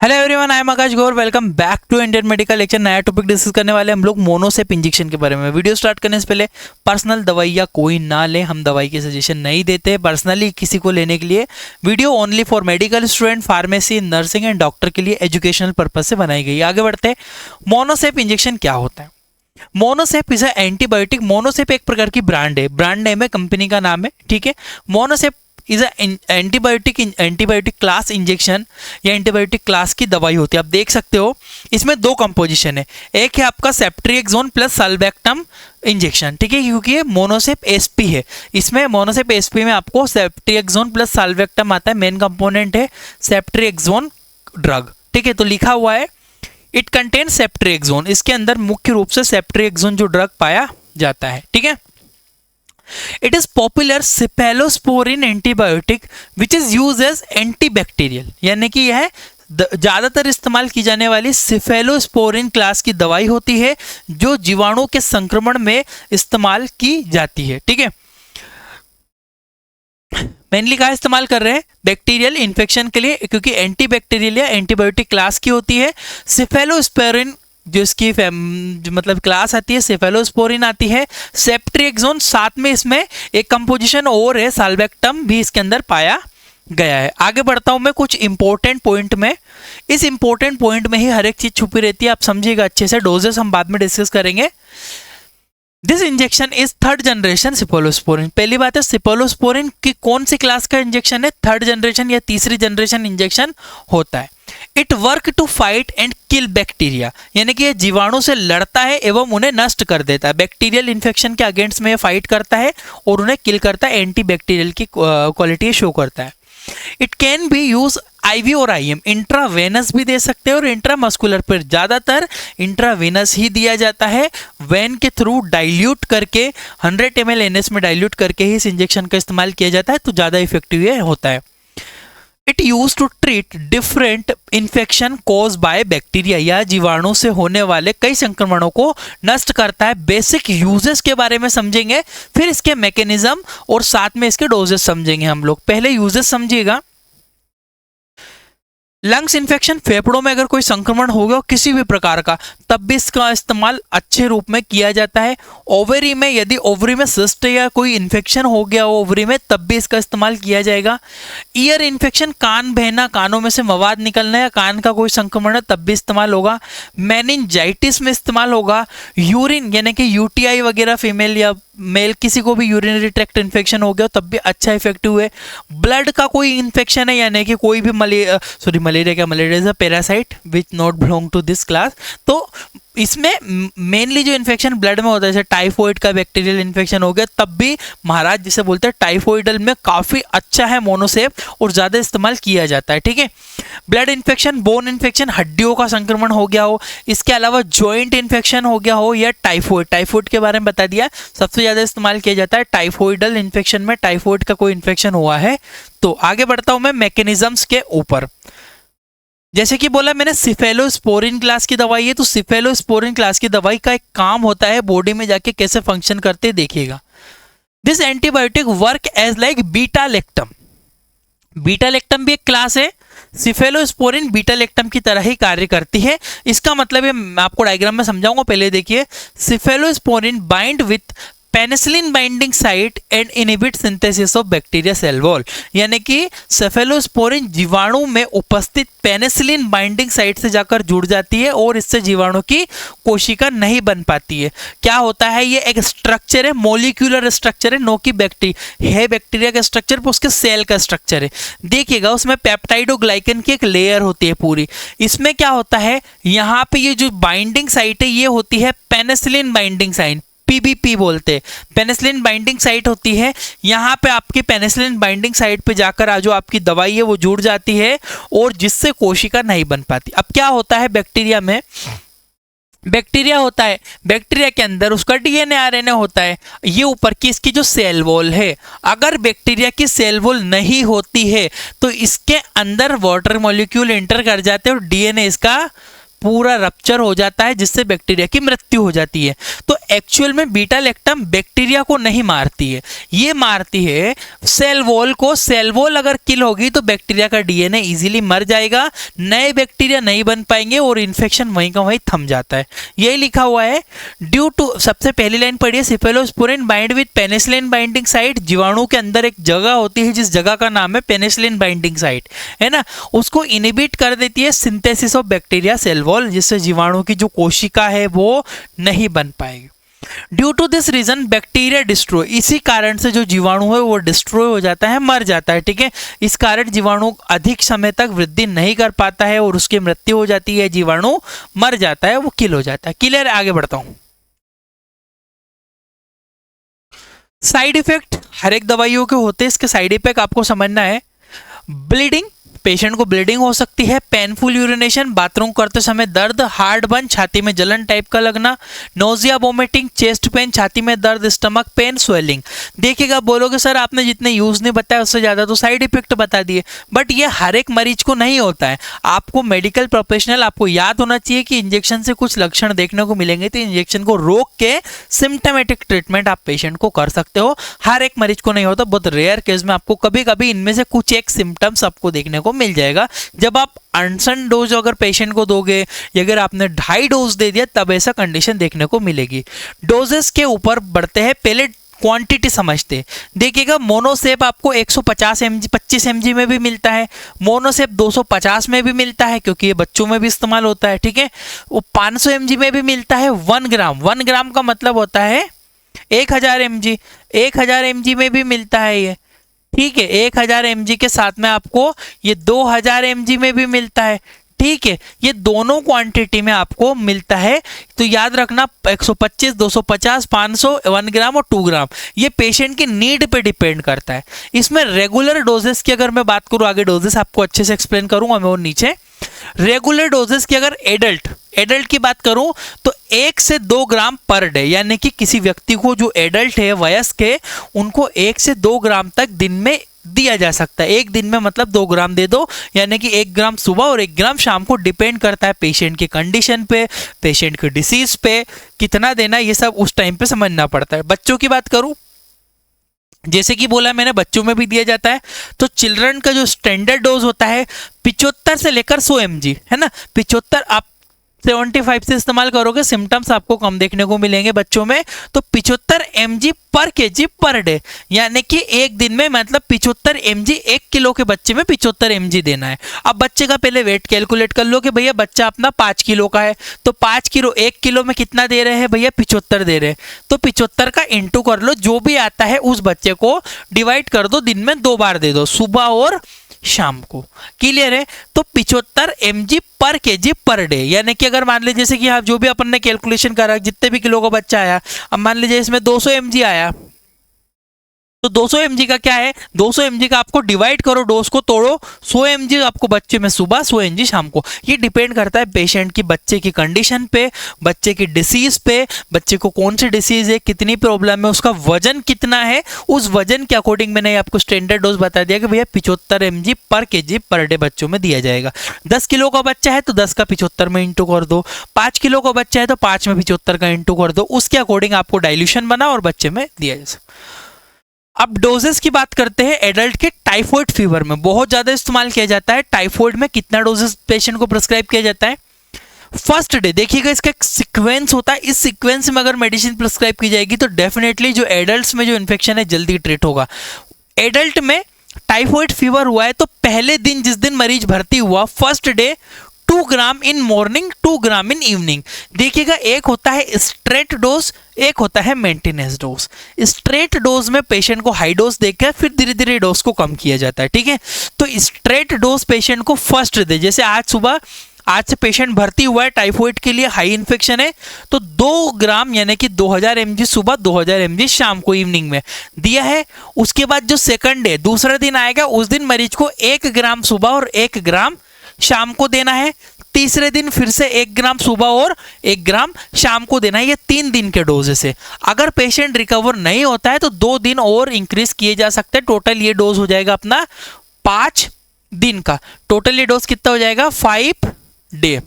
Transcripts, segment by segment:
Hello everyone, I am Akash Gaur. Welcome back to Indian medical lecture. नया topic discuss करने वाले हम लोग मोनोसेप इंजेक्शन के बारे में। वीडियो स्टार्ट करने से पहले पर्सनल दवाइयाँ कोई ना ले, हम दवाई की सजेशन नहीं देते पर्सनली किसी को लेने के लिए। Video only for medical student, pharmacy, nursing and doctor के लिए एजुकेशनल पर्पज से बनाई गई। आगे बढ़ते हैं, मोनोसेप इंजेक्शन क्या होता है। Monocef is antibiotic. मोनोसेप एक प्रकार की ब्रांड है, ब्रांड नेम है, कंपनी का नाम है, ठीक है। Monocef is antibiotic class injection या एंटीबायोटिक क्लास की दवाई होती है। आप देख सकते हो इसमें दो कंपोजिशन है, एक है आपका सेफ्ट्रिएक्सोन प्लस सल्बेक्टम इंजेक्शन, ठीक है, क्योंकि ये मोनोसेप एसपी है। इसमें मोनोसेप एसपी में आपको सेफ्ट्रिएक्सोन प्लस सल्बेक्टम आता है, मेन कंपोनेंट है सेफ्ट्रिएक्सोन ड्रग, ठीक है। तो लिखा हुआ है इट कंटेन सेफ्ट्रिएक्सोन, इसके अंदर मुख्य रूप से सेफ्ट्रिएक्सोन जो ड्रग पाया जाता है, ठीक है। It is popular cephalosporin antibiotic which is used as antibacterial, यानी कि यह ज़्यादातर इस्तेमाल की जाने वाली सिफेलोस्पोरिन क्लास की दवाई होती है जो जीवाणु के संक्रमण में इस्तेमाल की जाती है, ठीक है। मेनली कहाँ इस्तेमाल कर रहे हैं, बैक्टीरियल इन्फेक्शन के लिए, क्योंकि एंटीबैक्टीरियल या एंटीबायोटिक क्लास की होती है। सिफेलोस्पोरिन जो इसकी मतलब क्लास आती है, सेफेलोस्पोरिन आती है, सेफ्ट्रिएक्सोन, साथ में इसमें एक कंपोजिशन और है साल्बेक्टम भी इसके अंदर पाया गया है। आगे बढ़ता हूं मैं कुछ इंपॉर्टेंट पॉइंट में। इस इंपॉर्टेंट पॉइंट में ही हर एक चीज छुपी रहती है, आप समझिएगा अच्छे से। डोजेस हम बाद में डिस्कस करेंगे। This injection is third generation cephalosporin. पहली बात है, सिफेलोस्पोरिन की कौन सी क्लास का इंजेक्शन है, थर्ड जनरेशन या तीसरी जनरेशन इंजेक्शन होता है। It work to fight and kill bacteria, यानी कि ये जीवाणु से लड़ता है एवं उन्हें नष्ट कर देता है। बैक्टीरियल इन्फेक्शन के अगेंस्ट में ये फाइट करता है और उन्हें किल करता है, एंटी बैक्टीरियल की क्वालिटी शो करता है। It can be use IV और आईएम, इंट्रावेनस भी दे सकते हैं और इंट्रामस्कुलर, पर ज़्यादातर इंट्रावेनस ही दिया जाता है। वेन के थ्रू डाइल्यूट करके 100 ml NS में डाइल्यूट करके ही इस इंजेक्शन का इस्तेमाल किया जाता है, तो ज़्यादा इफेक्टिव ये होता है। It use to treat different infection cause by bacteria, या जीवाणु से होने वाले कई संक्रमणों को नष्ट करता है। बेसिक यूजेस के बारे में समझेंगे, फिर इसके मैकेनिज्म और साथ में इसके डोजेस समझेंगे हम लोग। पहले यूजेस समझिएगा। लंग्स इन्फेक्शन, फेफड़ों में अगर कोई संक्रमण हो गया किसी भी प्रकार का, तब भी इसका इस्तेमाल अच्छे रूप में किया जाता है। ओवरी में, यदि ओवरी में सिस्ट या कोई इन्फेक्शन हो गया ओवरी में, तब भी इसका इस्तेमाल किया जाएगा। ईयर इन्फेक्शन, कान बहना, कानों में से मवाद निकलना या कान का कोई संक्रमण है, तब भी इस्तेमाल होगा। मेनिंजाइटिस में इस्तेमाल होगा। यूरिन यानी कि यूटीआई वगैरह, फीमेल या मेल किसी को भी यूरिनरी ट्रैक्ट इन्फेक्शन हो गया तब भी अच्छा इफेक्टिव है। ब्लड का कोई इन्फेक्शन है, यानी कि कोई भी malaria is a parasite which not belong to this class, तो इसमें मेनली जो इन्फेक्शन ब्लड में होता है, जैसे टाइफॉइड का बैक्टीरियल इन्फेक्शन हो गया, तब भी महाराज जिसे बोलते हैं टाइफॉइडल में काफ़ी अच्छा है मोनोसेप और ज़्यादा इस्तेमाल किया जाता है, ठीक है। ब्लड इन्फेक्शन, बोन इन्फेक्शन, हड्डियों का संक्रमण हो गया हो, इसके अलावा जॉइंट इन्फेक्शन हो गया हो, या टाइफॉइड के बारे में बता दिया, सबसे ज़्यादा इस्तेमाल किया जाता है टाइफॉइडल इन्फेक्शन में। टाइफॉइड का कोई इन्फेक्शन हुआ है तो। आगे बढ़ता हूँ मैं मैकेनिज्म्स के ऊपर। जैसे कि बोला मैंने, सिफेलोस्पोरिन क्लास की दवाई है, तो सिफेलोस्पोरिन क्लास की दवाई का एक काम होता है बॉडी में जाके कैसे फंक्शन करते देखिएगा। This antibiotic work as like beta lactam. Beta lactam भी एक क्लास है, सिफेलोस्पोरिन बीटा लैक्टम की तरह ही कार्य करती है। इसका मतलब है, मैं आपको डायग्राम में समझाऊंगा, पहले देखिए। Cephalosporin bind with penicillin binding site and inhibit synthesis of bacteria cell wall, यानी कि सेफेलोस्पोरिन जीवाणु में उपस्थित पेनिसिलिन बाइंडिंग साइट से जाकर जुड़ जाती है और इससे जीवाणु की कोशिका नहीं बन पाती है। क्या होता है, ये एक स्ट्रक्चर है, मॉलिक्यूलर स्ट्रक्चर है, नो कि बैक्टीरिया का स्ट्रक्चर पर उसके सेल का स्ट्रक्चर है। देखिएगा उसमें पेप्टाइडोग्लाइकन की एक लेयर होती है पूरी। इसमें क्या होता है, यहाँ पे ये जो बाइंडिंग साइट है ये होती है पेनिसिलिन बाइंडिंग साइट, पीबीपी बोलते हैं। पेनिसिलिन बाइंडिंग साइट होती है, यहाँ पे आपकी पेनिसिलिन बाइंडिंग साइट पे जाकर जो आपकी दवाई है वो जुड़ जाती है और जिससे कोशिका नहीं बन पाती। अब क्या होता है बैक्टीरिया में, बैक्टीरिया होता है, बैक्टीरिया के अंदर उसका डीएनए आरएनए होता है। ये ऊपर की इसकी जो सेल वॉल है, अगर बैक्टीरिया की सेल वॉल नहीं होती है तो इसके अंदर वाटर मॉलिक्यूल एंटर कर जाते हैं और डीएनए इसका पूरा रप्चर हो जाता है जिससे बैक्टीरिया की मृत्यु हो जाती है। तो एक्चुअल में बीटा लैक्टम बैक्टीरिया को नहीं मारती है, ये मारती है सेल वॉल को। सेल वॉल अगर किल होगी तो बैक्टीरिया का डीएनए इजीली मर जाएगा, नए बैक्टीरिया नहीं बन पाएंगे और इन्फेक्शन वहीं का वहीं थम जाता है। यही लिखा हुआ है ड्यू टू, सबसे पहली लाइन पढ़िए, cephalosporin bind with penicillin binding site. जीवाणु के अंदर एक जगह होती है जिस जगह का नाम है पेनिसिलिन बाइंडिंग साइट, है ना, उसको इनहिबिट कर देती है synthesis of bacteria cell wall, जिससे जीवाणु की जो कोशिका है वो नहीं बन पाएगी। Due to this reason bacteria destroy, इसी कारण से जो जीवाणु है वो डिस्ट्रॉय हो जाता है, मर जाता है, ठीक है। इस कारण जीवाणु अधिक समय तक वृद्धि नहीं कर पाता है और उसकी मृत्यु हो जाती है, जीवाणु मर जाता है, वो किल हो जाता है। क्लियर, आगे बढ़ता हूं। साइड इफेक्ट हर एक दवाइयों के होते हैं, इसके साइड इफेक्ट आपको समझना है। ब्लीडिंग, पेशेंट को ब्लीडिंग हो सकती है। पेनफुल यूरिनेशन, बाथरूम करते समय दर्द। हार्ट बर्न, छाती में जलन टाइप का लगना। नोजिया, वोमिटिंग, चेस्ट पेन, छाती में दर्द, स्टमक पेन, स्वेलिंग। देखिएगा, बोलोगे सर आपने जितने यूज नहीं बताया उससे ज्यादा तो साइड इफेक्ट बता दिए, बट ये हर एक मरीज को नहीं होता है। आपको मेडिकल प्रोफेशनल, आपको याद होना चाहिए कि इंजेक्शन से कुछ लक्षण देखने को मिलेंगे तो इंजेक्शन को रोक के सिम्टोमेटिक ट्रीटमेंट आप पेशेंट को कर सकते हो। हर एक मरीज को नहीं होता, बहुत रेयर केस में आपको कभी कभी इनमें से कुछ एक सिम्टम्स आपको देखने को मिल जाएगा। जब आप अनसन डोज अगर पेशेंट को दोगे या अगर आपने 2.5 डोज दे दिया तब ऐसा कंडीशन देखने को मिलेगी। डोजेस के ऊपर बढ़ते हैं, पहले क्वांटिटी समझते। देखिएगा, मोनोसेप आपको 150 mg 25 mg में भी मिलता है, मोनोसेप 250 में भी मिलता है क्योंकि ये बच्चों में भी इस्तेमाल होता है, ठीक है। वो 500 mg में भी मिलता है। 1 ग्राम, 1 ग्राम का मतलब होता है 1000 mg, 1000 mg में भी मिलता है ये, ठीक है। 1000 mg के साथ में आपको ये 2000 mg में भी मिलता है, ठीक है। ये दोनों क्वांटिटी में आपको मिलता है, तो याद रखना 125, 250, 500, 1 ग्राम और 2 ग्राम, ये पेशेंट की नीड पे डिपेंड करता है। इसमें रेगुलर डोजेस की अगर मैं बात करूं, आगे डोजेस आपको अच्छे से एक्सप्लेन करूंगा मैं और नीचे। रेगुलर डोजेस की अगर एडल्ट की बात करूं तो 1 से 2 ग्राम पर डे, यानी कि किसी व्यक्ति को जो एडल्ट है, वयस्क है, उनको 1 से 2 ग्राम तक दिन में दिया जा सकता है। एक दिन में मतलब 2 ग्राम दे दो, यानी कि 1 ग्राम सुबह और 1 ग्राम शाम को, डिपेंड करता है पेशेंट की कंडीशन पे, पेशेंट की डिसीज पे, कितना देना ये सब उस टाइम पे समझना पड़ता है। बच्चों की बात करूं, जैसे कि बोला मैंने बच्चों में भी दिया जाता है, तो चिल्ड्रन का जो स्टैंडर्ड डोज होता है 75 से लेकर 100 mg, है ना। 75 आप 75 से इस्तेमाल करोगे, सिम्टम्स आपको कम देखने को मिलेंगे बच्चों में। तो 75 mg पर केजी पर डे, यानी कि एक दिन में मतलब 75 mg, 1 किलो के बच्चे में 75 mg देना है। अब बच्चे का पहले वेट कैलकुलेट कर लो कि भैया बच्चा अपना 5 किलो का है, तो 5 किलो 1 किलो में कितना दे रहे हैं भैया, 75 दे रहे हैं, तो 75 का इंटू कर लो, जो भी आता है उस बच्चे को डिवाइड कर दो, दिन में 2 बार दे दो, सुबह और शाम को। क्लियर है। तो 75 mg पर केजी पर डे, यानी कि अगर मान लीजिए जैसे कि आप जो भी अपन ने कैलकुलेशन करा, जितने भी किलो का बच्चा आया, अब मान लीजिए इसमें 200 mg आया, तो 200 mg का क्या है, 200 mg का आपको डिवाइड करो, डोज को तोड़ो, 100 mg आपको बच्चे में सुबह, 100 mg शाम को। ये डिपेंड करता है पेशेंट की, बच्चे की कंडीशन पे, बच्चे की डिसीज पे, बच्चे को कौन सी डिसीज है, कितनी प्रॉब्लम है, उसका वजन कितना है, उस वजन के अकॉर्डिंग मैंने आपको स्टैंडर्ड डोज बता दिया कि भैया 75 mg पर केजी पर डे बच्चों में दिया जाएगा। 10 किलो का बच्चा है तो 10 का 75 में इंटू कर दो, 5 किलो का बच्चा है तो 5 में 75 का इंटू कर दो, उसके अकॉर्डिंग आपको डाइल्यूशन बना और बच्चे में दिया जाए। अब डोजेस की बात करते हैं। एडल्ट के टाइफॉइड फीवर में बहुत ज्यादा इस्तेमाल किया जाता है। टाइफॉइड में कितना डोजेस पेशेंट को प्रिस्क्राइब किया जाता है? First day. देखिएगा इसका एक सीक्वेंस होता है, इस सीक्वेंस में अगर मेडिसिन प्रिस्क्राइब की जाएगी तो डेफिनेटली जो एडल्ट्स में जो इन्फेक्शन है जल्दी ट्रीट होगा। एडल्ट में टाइफॉइड फीवर हुआ है तो पहले दिन जिस दिन मरीज भर्ती हुआ, first day 2 gram in morning, 2 gram in evening. देखिएगा एक होता है स्ट्रेट डोज, एक होता है मेंटेनेंस डोज। स्ट्रेट डोज में पेशेंट को हाई डोज देकर फिर धीरे धीरे डोज को कम किया जाता है, ठीक है। तो स्ट्रेट डोज पेशेंट को फर्स्ट दे, जैसे आज से पेशेंट भर्ती हुआ है, टाइफॉइड के लिए हाई इन्फेक्शन है, तो 2 ग्राम यानी कि 2000 mg सुबह, 2000 mg शाम को इवनिंग में दिया है। उसके बाद जो सेकंड डे, दूसरा दिन आएगा, उस दिन मरीज को 1 ग्राम सुबह और 1 ग्राम शाम को देना है। तीसरे दिन फिर से 1 ग्राम सुबह और 1 ग्राम शाम को देना है। ये 3 दिन के डोज से अगर पेशेंट रिकवर नहीं होता है तो 2 दिन और इंक्रीज किए जा सकते हैं। टोटल ये डोज हो जाएगा अपना 5 दिन का। टोटल ये डोज कितना हो जाएगा? 5 डे।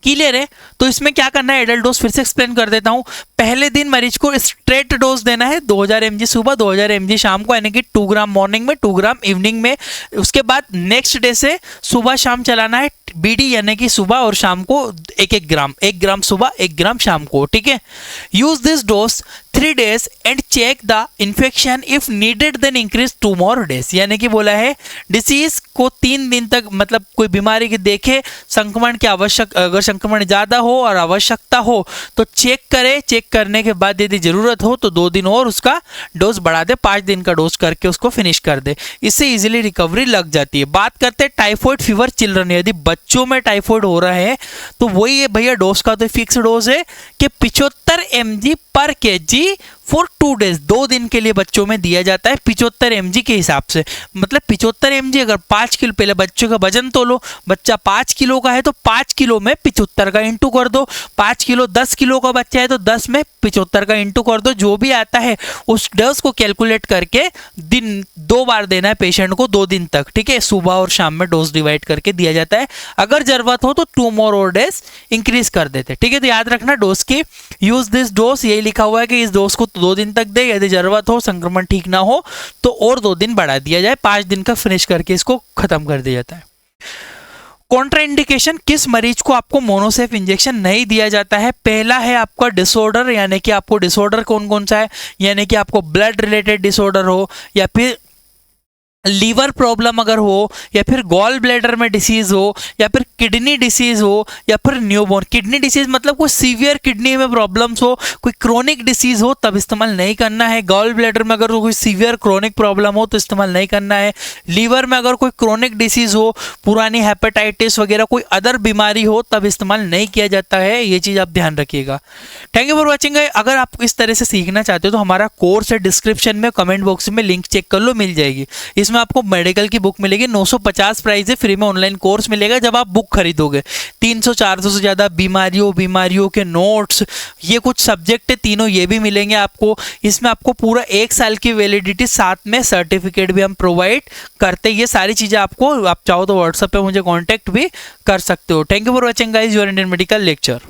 क्लियर है। तो इसमें क्या करना है, एडल्ट डोज फिर से एक्सप्लेन कर देता हूँ। पहले दिन मरीज को स्ट्रेट डोज देना है 2000 mg सुबह, 2000 mg शाम को, यानी कि 2 ग्राम मॉर्निंग में, 2 ग्राम इवनिंग में। उसके बाद नेक्स्ट डे से सुबह शाम चलाना है बीडी, यानी कि सुबह और शाम को 1 ग्राम, 1 ग्राम सुबह 1 ग्राम शाम को, ठीक है। Use this dose 3 days and check the infection if needed then increase 2 more days, यानी कि बोला है डिसीज को 3 दिन तक, मतलब कोई बीमारी की देखे संक्रमण की आवश्यक, अगर संक्रमण ज्यादा हो और आवश्यकता हो तो चेक करे, चेक करने के बाद यदि जरूरत हो तो 2 दिन और उसका डोज बढ़ा दे, 5 दिन का डोज करके उसको फिनिश कर दे, इससे इजीली रिकवरी लग जाती है। बात करते हैं टाइफाइड फीवर चिल्ड्रन, यदि बच्चों में टाइफाइड हो रहा है तो वही है भैया, डोज का तो फिक्स डोज है कि 75 mg पर kg फॉर 2 days, 2 दिन के लिए बच्चों में दिया जाता है 75 mg के हिसाब से। मतलब 75 mg, अगर 5 किलो, पहले बच्चों का वजन तोलो, बच्चा 5 किलो का है तो 5 किलो में 75 का इंटू कर दो, 5 किलो 10 किलो का बच्चा है तो 10 में 75 का इंटू कर दो, जो भी आता है उस डोज को कैलकुलेट करके दिन 2 बार देना है पेशेंट को 2 दिन तक, ठीक है। सुबह और शाम में डोज डिवाइड करके दिया जाता है, अगर जरूरत हो तो 2 more days इंक्रीज कर देते, ठीक है। तो याद रखना डोज की, यूज दिस डोज, यही लिखा हुआ है कि इस डोज को 2 दिन तक दे, यदि जरूरत हो, संक्रमण ठीक ना हो तो और 2 दिन बढ़ा दिया जाए, 5 दिन का फिनिश करके इसको खत्म कर दिया जाता है। कॉन्ट्राइंडिकेशन, किस मरीज को आपको मोनोसेफ इंजेक्शन नहीं दिया जाता है। पहला है आपका डिसऑर्डर, यानी कि आपको डिसऑर्डर कौन कौन सा है, यानी कि आपको ब्लड रिलेटेड डिसऑर्डर हो, या फिर लीवर प्रॉब्लम अगर हो, या फिर गॉल ब्लैडर में डिसीज हो, या फिर किडनी डिसीज हो, या फिर न्यूबॉर्न। किडनी डिसीज मतलब कोई सीवियर किडनी में प्रॉब्लम्स हो, कोई क्रोनिक डिसीज हो तब इस्तेमाल नहीं करना है। गॉल ब्लैडर में अगर कोई सीवियर क्रोनिक प्रॉब्लम हो तो इस्तेमाल नहीं करना है। लीवर में अगर कोई क्रोनिक डिसीज हो, पुरानी हेपेटाइटिस वगैरह कोई अदर बीमारी हो तब इस्तेमाल नहीं किया जाता है, ये चीज़ आप ध्यान रखिएगा। Thank you for watching. अगर आप इस तरह से सीखना चाहते हो तो हमारा कोर्स है, डिस्क्रिप्शन में कमेंट बॉक्स में लिंक चेक कर लो, मिल जाएगी। इसमें आपको मेडिकल की बुक मिलेगी, 950 प्राइस है, फ्री में ऑनलाइन कोर्स मिलेगा जब आप बुक खरीदोगे। 300-400 से ज़्यादा बीमारियों के नोट्स, ये कुछ सब्जेक्ट है तीनों, ये भी मिलेंगे आपको। इसमें आपको पूरा 1 साल की वैलिडिटी, साथ में सर्टिफिकेट भी हम प्रोवाइड करते हैं। ये सारी चीज़ें आपको, आप चाहो तो व्हाट्सएप पे मुझे कॉन्टैक्ट भी कर सकते हो। Thank you for watching guys, your Indian medical lecture.